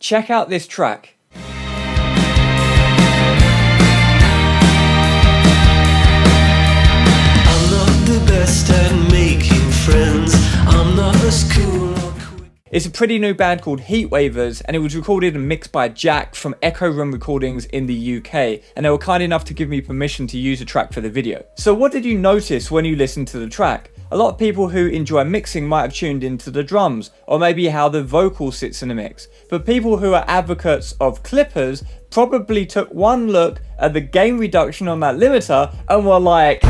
check out this track. I'm not the best at making friends. I'm not as cool or quick. It's a pretty new band called Heatwavers, and it was recorded and mixed by Jack from Echo Room Recordings in the UK, and they were kind enough to give me permission to use the track for the video. So what did you notice when you listened to the track? A lot of people who enjoy mixing might have tuned into the drums, or maybe how the vocal sits in the mix. But people who are advocates of clippers probably took one look at the gain reduction on that limiter and were like,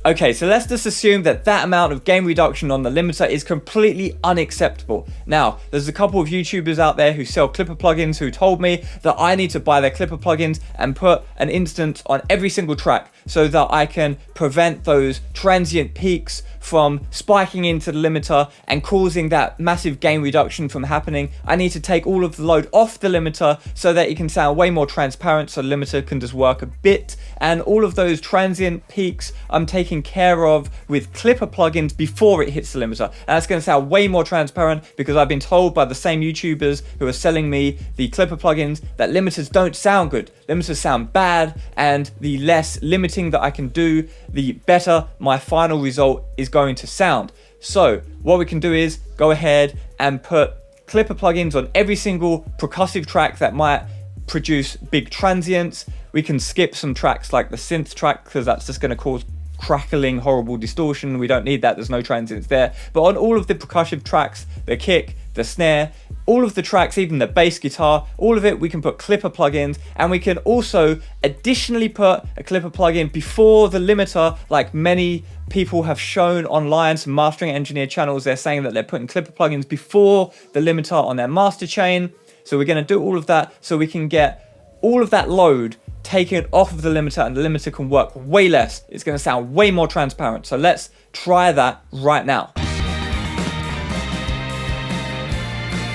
okay, so let's just assume that that amount of gain reduction on the limiter is completely unacceptable. Now, there's a couple of YouTubers out there who sell clipper plugins who told me that I need to buy their clipper plugins and put an instance on every single track so that I can prevent those transient peaks from spiking into the limiter and causing that massive gain reduction from happening. I need to take all of the load off the limiter so that it can sound way more transparent, so the limiter can just work a bit, and all of those transient peaks I'm taking care of with clipper plugins before it hits the limiter, and that's going to sound way more transparent because I've been told by the same YouTubers who are selling me the clipper plugins that limiters don't sound good. Limiters sound bad, and the less limiting that I can do, the better my final result is going to sound. So what we can do is go ahead and put clipper plugins on every single percussive track that might produce big transients. We can skip some tracks like the synth track because that's just going to cause crackling, horrible distortion. We don't need that, there's no transients there. But on all of the percussive tracks, the kick, the snare, all of the tracks, even the bass guitar, all of it, we can put clipper plugins, and we can also additionally put a clipper plugin before the limiter, like many people have shown online, some mastering engineer channels, they're saying that they're putting clipper plugins before the limiter on their master chain. So we're going to do all of that so we can get all of that load taken off of the limiter, and the limiter can work way less. It's going to sound way more transparent. So let's try that right now.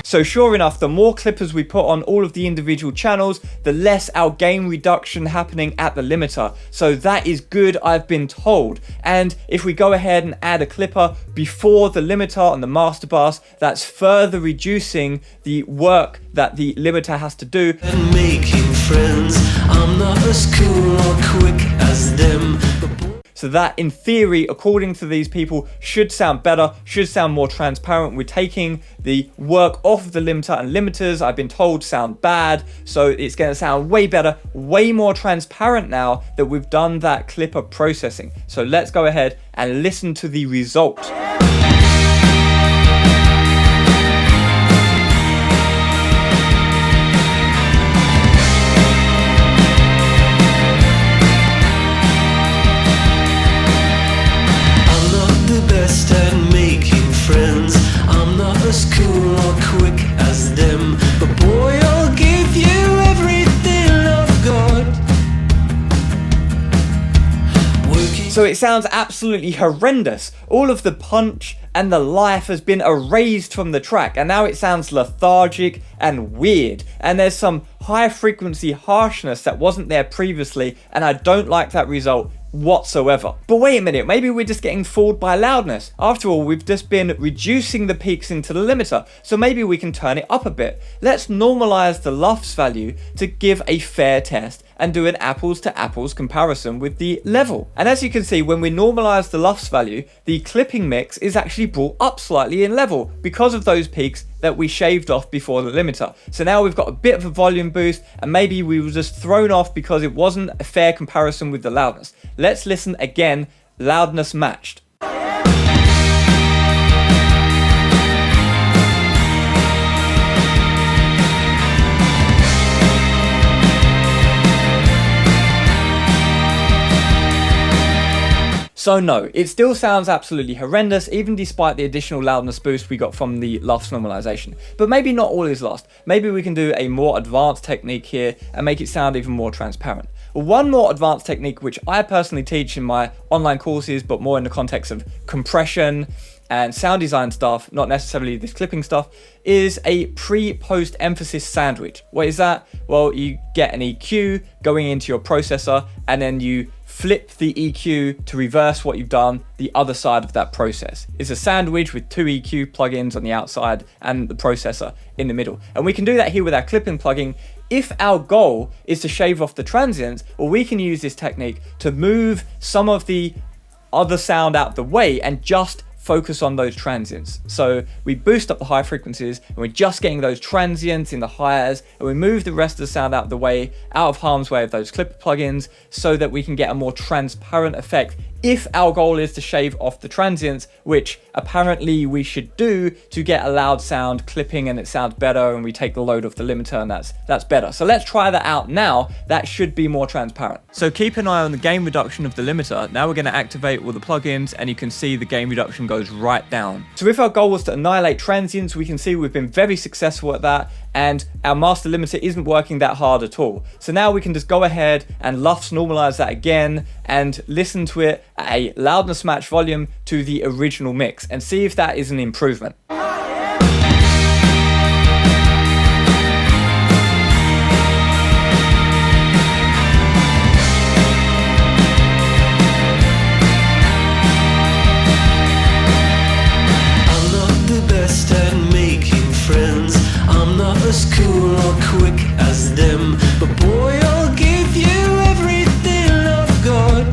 So sure enough, the more clippers we put on all of the individual channels, the less our gain reduction happening at the limiter. So that is good, I've been told. And if we go ahead and add a clipper before the limiter on the master bus, that's further reducing the work that the limiter has to do. And making friends. I'm not as cool or quick as them. So that, in theory, according to these people, should sound better, should sound more transparent. We're taking the work off of the limiter, and limiters, I've been told, sound bad. So it's going to sound way better, way more transparent now that we've done that clipper processing. So let's go ahead and listen to the result. At making friends, I'm not as cool or quick as them, but boy, I'll give you everything I've got. So it sounds absolutely horrendous. All of the punch and the life has been erased from the track, and now it sounds lethargic and weird, and there's some high frequency harshness that wasn't there previously, and I don't like that result whatsoever. But wait a minute, maybe we're just getting fooled by loudness. After all, we've just been reducing the peaks into the limiter, so maybe we can turn it up a bit. Let's normalize the LUFS value to give a fair test and do an apples to apples comparison with the level. And as you can see, when we normalize the LUFS value, the clipping mix is actually brought up slightly in level because of those peaks that we shaved off before the limiter. So now we've got a bit of a volume boost, and maybe we were just thrown off because it wasn't a fair comparison with the loudness. Let's listen again, loudness matched. So no, it still sounds absolutely horrendous, even despite the additional loudness boost we got from the LUFS normalization. But maybe not all is lost. Maybe we can do a more advanced technique here and make it sound even more transparent. Well, one more advanced technique, which I personally teach in my online courses, but more in the context of compression and sound design stuff, not necessarily this clipping stuff, is a pre-post emphasis sandwich. What is that? Well, you get an EQ going into your processor, and then you flip the EQ to reverse what you've done the other side of that process. It's a sandwich with two EQ plugins on the outside and the processor in the middle. And we can do that here with our clipping plugin. If our goal is to shave off the transients, well, we can use this technique to move some of the other sound out the way and just focus on those transients. So we boost up the high frequencies and we're just getting those transients in the highs, and we move the rest of the sound out of the way, out of harm's way of those clipper plugins, so that we can get a more transparent effect if our goal is to shave off the transients, which apparently we should do to get a loud sound clipping and it sounds better, and we take the load off the limiter, and that's better. So let's try that out now. That should be more transparent. So keep an eye on the gain reduction of the limiter. Now we're going to activate all the plugins, and you can see the gain reduction goes right down. So if our goal was to annihilate transients, we can see we've been very successful at that, and our master limiter isn't working that hard at all. So now we can just go ahead and LUFS normalize that again and listen to it at a loudness match volume to the original mix and see if that is an improvement. As cool or quick as them, but boy, I'll give you everything I've got.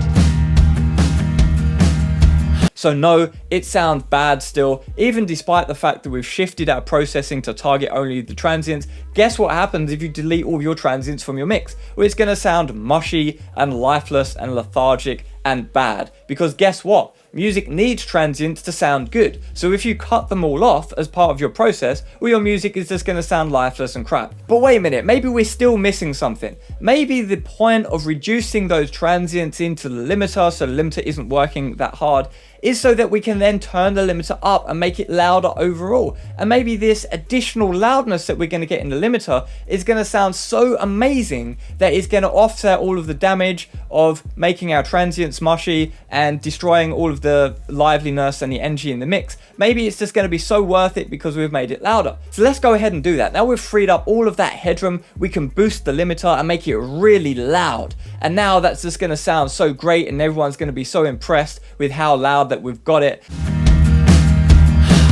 So no, it sounds bad still, even despite the fact that we've shifted our processing to target only the transients. Guess what happens if you delete all your transients from your mix? Well, it's going to sound mushy and lifeless and lethargic and bad, because guess what? Music needs transients to sound good. So if you cut them all off as part of your process, well, your music is just going to sound lifeless and crap. But wait a minute, maybe we're still missing something. Maybe the point of reducing those transients into the limiter, so the limiter isn't working that hard, is so that we can then turn the limiter up and make it louder overall. And maybe this additional loudness that we're going to get in the limiter is going to sound so amazing that it's going to offset all of the damage of making our transients mushy and destroying all of the liveliness and the energy in the mix. Maybe it's just going to be so worth it because we've made it louder. So let's go ahead and do that. Now we've freed up all of that headroom, we can boost the limiter and make it really loud. And now that's just going to sound so great, and everyone's going to be so impressed with how loud that we've got it.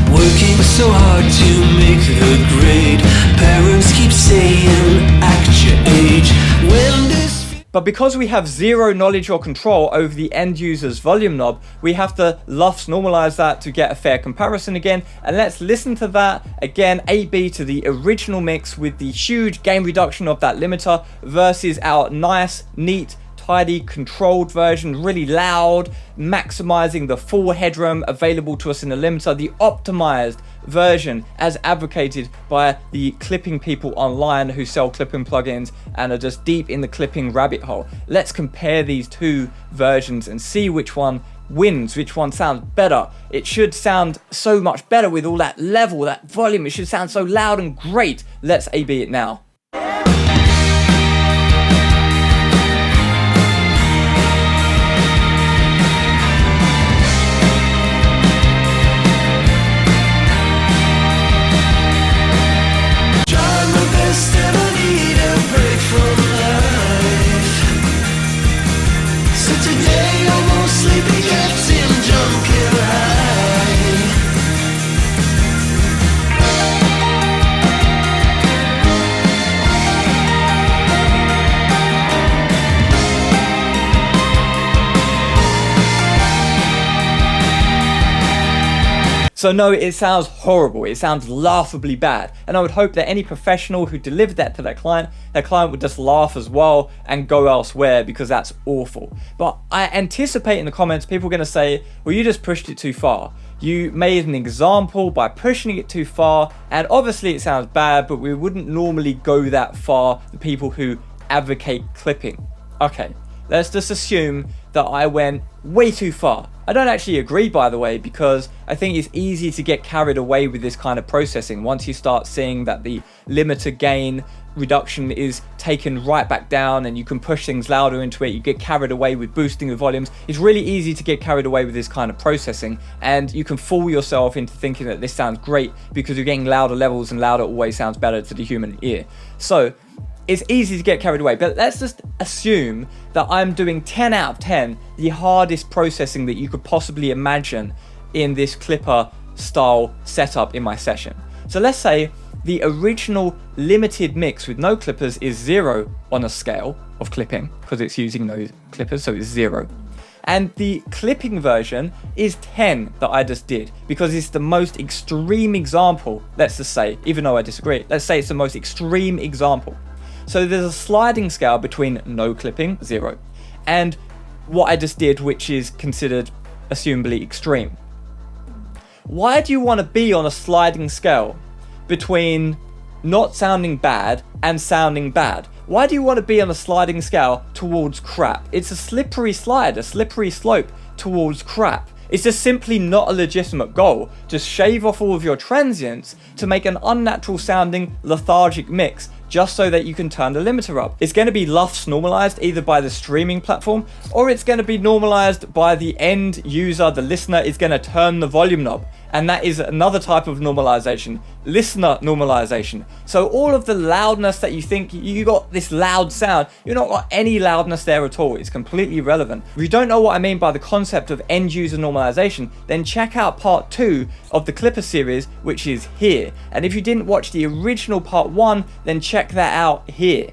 Working so hard to make the grade. Parents keep saying act your age. When this But because we have zero knowledge or control over the end user's volume knob, we have to LUFS normalize that to get a fair comparison again. And let's listen to that again, A/B to the original mix with the huge gain reduction of that limiter versus our nice, neat, tidy, controlled version, really loud, maximizing the full headroom available to us in the limiter, the optimized version as advocated by the clipping people online who sell clipping plugins and are just deep in the clipping rabbit hole. Let's compare these two versions and see which one wins, which one sounds better. It should sound so much better with all that level, that volume. It should sound so loud and great. Let's A/B it now. So no, it sounds horrible. It sounds laughably bad. And I would hope that any professional who delivered that to their client would just laugh as well and go elsewhere, because that's awful. But I anticipate in the comments, people are going to say, well, you just pushed it too far. You made an example by pushing it too far. And obviously it sounds bad, but we wouldn't normally go that far, the people who advocate clipping. Okay, let's just assume that I went way too far. I don't actually agree, by the way, because I think it's easy to get carried away with this kind of processing. Once you start seeing that the limiter gain reduction is taken right back down and you can push things louder into it, you get carried away with boosting the volumes. It's really easy to get carried away with this kind of processing, and you can fool yourself into thinking that this sounds great because you're getting louder levels, and louder always sounds better to the human ear. So it's easy to get carried away. But let's just assume that I'm doing 10 out of 10, the hardest processing that you could possibly imagine in this clipper style setup in my session. So let's say the original limited mix with no clippers is 0 on a scale of clipping, because it's using no clippers, so it's 0. And the clipping version is 10 that I just did, because it's the most extreme example, let's just say, even though I disagree, let's say it's the most extreme example. So there's a sliding scale between no clipping, 0, and what I just did, which is considered assumably extreme. Why do you want to be on a sliding scale between not sounding bad and sounding bad? Why do you want to be on a sliding scale towards crap? It's a slippery slide, a slippery slope towards crap. It's just simply not a legitimate goal. Just shave off all of your transients to make an unnatural sounding lethargic mix just so that you can turn the limiter up. It's going to be LUFS normalized either by the streaming platform, or it's going to be normalized by the end user. The listener is going to turn the volume knob, and that is another type of normalization, listener normalization. So all of the loudness that you think you got this loud sound, you're not got any loudness there at all. It's completely irrelevant. If you don't know what I mean by the concept of end user normalization, then check out part 2 of the Clipper series, which is here. And if you didn't watch the original part 1, then check that out here.